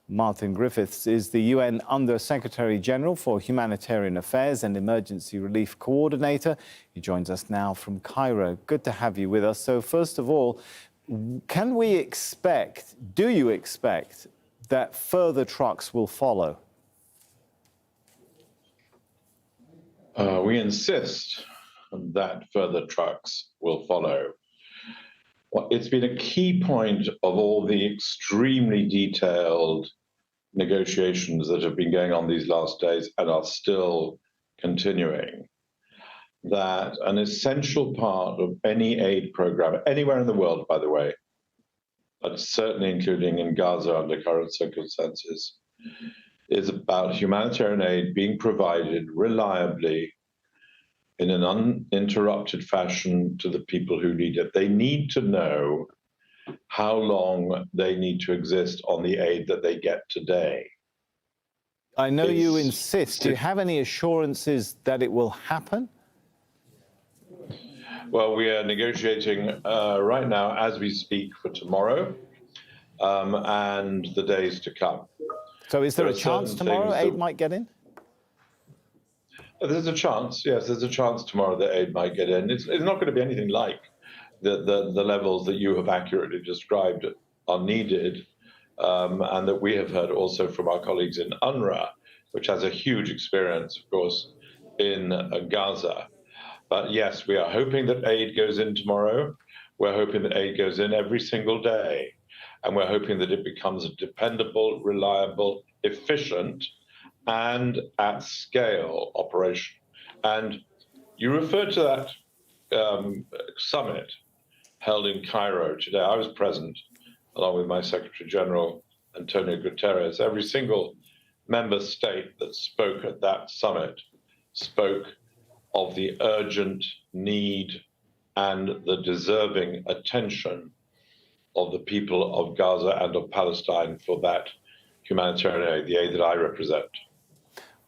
Martin Griffiths is the UN Under-Secretary-General for Humanitarian Affairs and Emergency Relief Coordinator. He joins us now from Cairo. Good to have you with us. So first of all, can we expect, do you expect that further trucks will follow? We insist that further trucks will follow. Well, it's been a key point of all the extremely detailed negotiations that have been going on these last days and are still continuing, that an essential part of any aid program, anywhere in the world, by the way, but certainly including in Gaza under current circumstances, is about humanitarian aid being provided reliably in an uninterrupted fashion to the people who need it. They need to know how long they need to exist on the aid that they get today. I know you insist. Do you have any assurances that it will happen? Well, we are negotiating right now as we speak for tomorrow and the days to come. So is there a chance tomorrow aid might get in? There's a chance, yes, there's a chance tomorrow that aid might get in. It's not going to be anything like the levels that you have accurately described are needed, and that we have heard also from our colleagues in UNRWA, which has a huge experience, of course, in Gaza. But yes, we are hoping that aid goes in tomorrow. We're hoping that aid goes in every single day. And we're hoping that it becomes a dependable, reliable, efficient, and at scale operation. And you referred to that summit held in Cairo today. I was present, along with my Secretary General, Antonio Guterres. Every single member state that spoke at that summit spoke of the urgent need and the deserving attention of the people of Gaza and of Palestine for that humanitarian aid, the aid that I represent.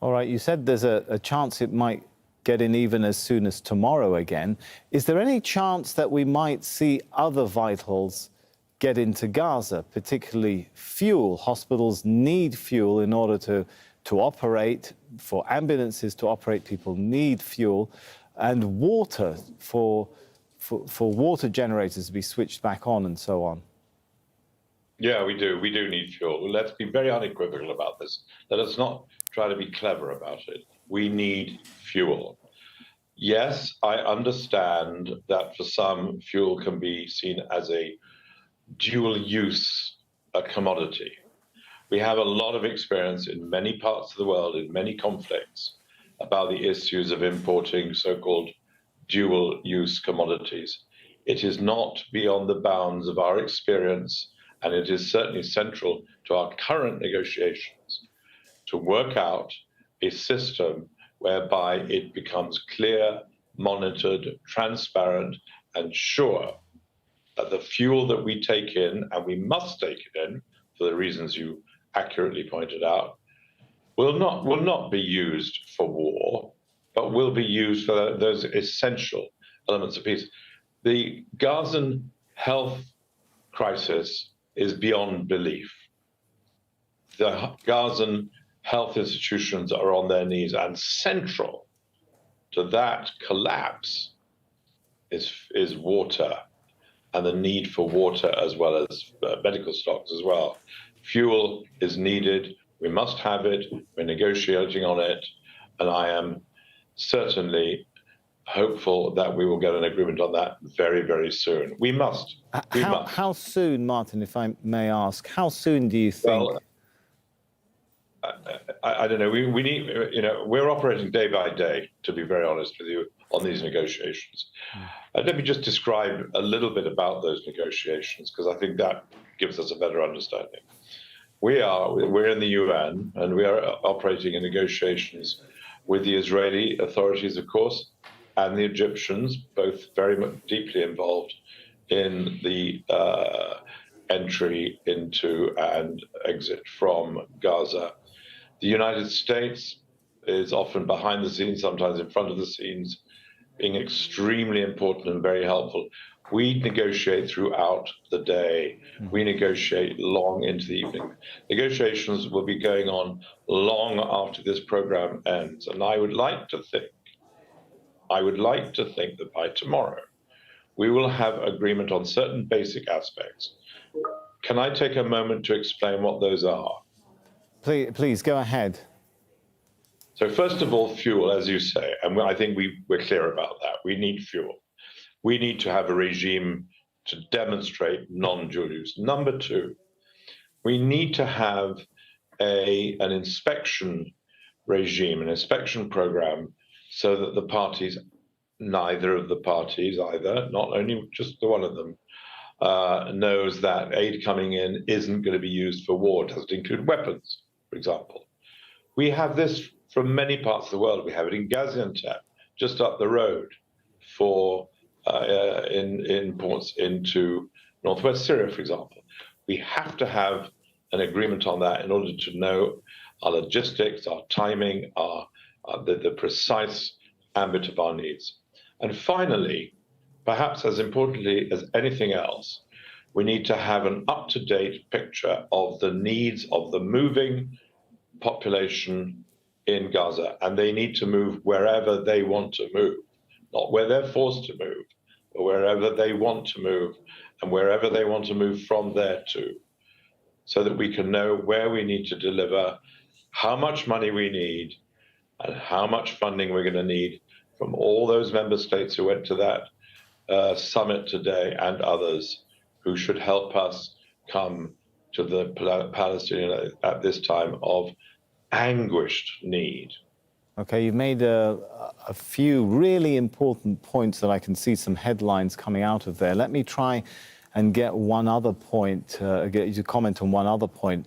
All right, you said there's a chance it might get in even as soon as tomorrow again. Is there any chance that we might see other vitals get into Gaza, particularly fuel? Hospitals need fuel in order to operate. For ambulances to operate, people need fuel, and water for water generators to be switched back on and so on. Yeah, we do. We do need fuel. Let's be very unequivocal about this. Let us not try to be clever about it. We need fuel. Yes, I understand that for some, fuel can be seen as a dual-use commodity. We have a lot of experience in many parts of the world, in many conflicts, about the issues of importing so-called dual-use commodities. It is not beyond the bounds of our experience, and it is certainly central to our current negotiations to work out a system whereby it becomes clear, monitored, transparent, and sure that the fuel that we take in, and we must take it in for the reasons you accurately pointed out, will not be used for war, but will be used for those essential elements of peace. The Gazan health crisis is beyond belief. The Gazan health institutions are on their knees, and central to that collapse is water, and the need for water as well as medical stocks as well. Fuel is needed. We must have it. We're negotiating on it. And I am certainly hopeful that we will get an agreement on that very, very soon. We must. How soon, Martin, if I may ask, how soon do you think? Well, I don't know. We need, we're operating day by day, to be very honest with you, on these negotiations. Let me just describe a little bit about those negotiations, because I think that gives us a better understanding. We're in the UN, and we are operating in negotiations with the Israeli authorities, of course, and the Egyptians, both very much deeply involved in the entry into and exit from Gaza. The United States is often behind the scenes, sometimes in front of the scenes, being extremely important and very helpful. We negotiate throughout the day. We negotiate long into the evening. Negotiations will be going on long after this program ends. And I would like to think that by tomorrow, we will have agreement on certain basic aspects. Can I take a moment to explain what those are? Please go ahead. So first of all, fuel, as you say, and I think we're clear about that. We need fuel. We need to have a regime to demonstrate non-dual use. Number two, we need to have an inspection regime, an inspection program, so that the parties, neither of the parties either, not only just the one of them, knows that aid coming in isn't going to be used for war. It doesn't include weapons, for example. We have this from many parts of the world. We have it in Gaziantep, just up the road, for in ports into northwest Syria, for example. We have to have an agreement on that in order to know our logistics, our timing, the precise ambit of our needs. And finally, perhaps as importantly as anything else, we need to have an up-to-date picture of the needs of the moving population in Gaza, and they need to move wherever they want to move, not where they're forced to move, but wherever they want to move, and wherever they want to move from there to, so that we can know where we need to deliver, how much money we need, and how much funding we're going to need from all those member states who went to that summit today and others who should help us come to the Palestinian at this time of anguished need. Okay, you've made a few really important points that I can see some headlines coming out of there. Let me try and get one other point, get you to comment on one other point.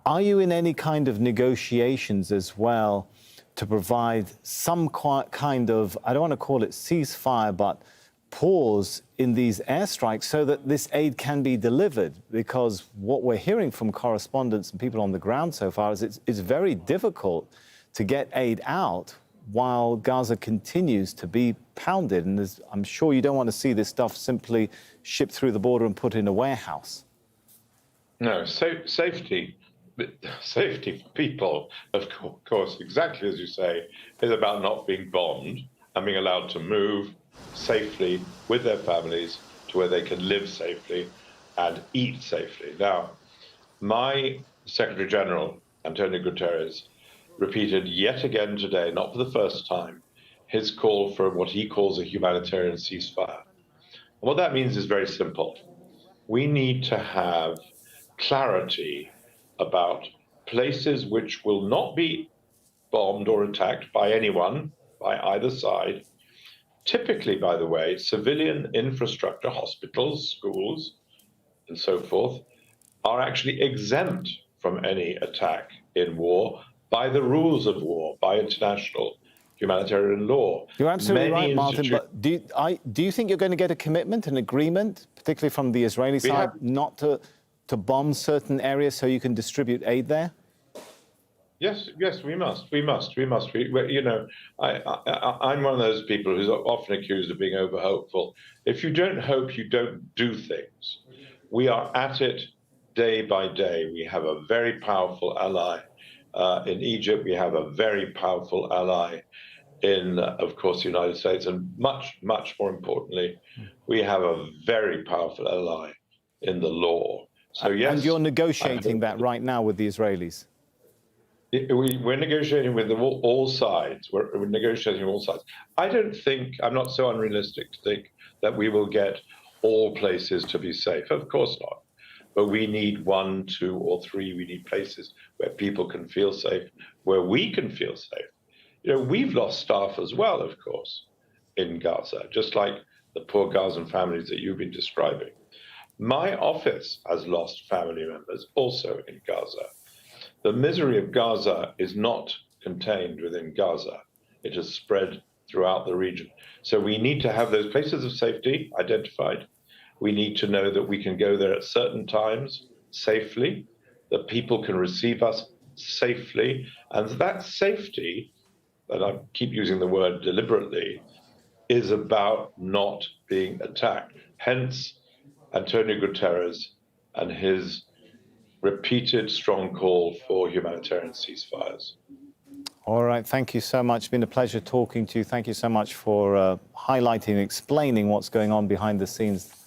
Are you in any kind of negotiations as well to provide some kind of, I don't want to call it ceasefire, but pause in these airstrikes so that this aid can be delivered? Because what we're hearing from correspondents and people on the ground so far is it's very difficult to get aid out while Gaza continues to be pounded. And I'm sure you don't want to see this stuff simply shipped through the border and put in a warehouse. No, safety for people, of course, exactly as you say, is about not being bombed and being allowed to move safely with their families to where they can live safely and eat safely. Now, my Secretary General, Antonio Guterres, repeated yet again today, not for the first time, his call for what he calls a humanitarian ceasefire. And what that means is very simple. We need to have clarity about places which will not be bombed or attacked by anyone, by either side. Typically, by the way, civilian infrastructure, hospitals, schools, and so forth, are actually exempt from any attack in war by the rules of war, by international humanitarian law. You're absolutely right, Martin, but do you think you're going to get a commitment, an agreement, particularly from the Israeli side, not to bomb certain areas so you can distribute aid there? Yes, we must. I'm one of those people who's often accused of being over-hopeful. If you don't hope, you don't do things. We are at it day by day. We have a very powerful ally in Egypt. We have a very powerful ally in, of course, the United States. And much, much more importantly, we have a very powerful ally in the law. So, yes. And you're negotiating that right now with the Israelis? We're negotiating with all sides. We're negotiating with all sides. I'm not so unrealistic to think that we will get all places to be safe. Of course not. But we need 1, 2, or 3. We need places where people can feel safe, where we can feel safe. We've lost staff as well, of course, in Gaza, just like the poor Gazan families that you've been describing. My office has lost family members also in Gaza. The misery of Gaza is not contained within Gaza. It has spread throughout the region. So we need to have those places of safety identified. We need to know that we can go there at certain times safely, that people can receive us safely. And that safety, and I keep using the word deliberately, is about not being attacked. Hence, Antonio Guterres and his repeated strong call for humanitarian ceasefires. All right, thank you so much. It's been a pleasure talking to you. Thank you so much for highlighting and explaining what's going on behind the scenes.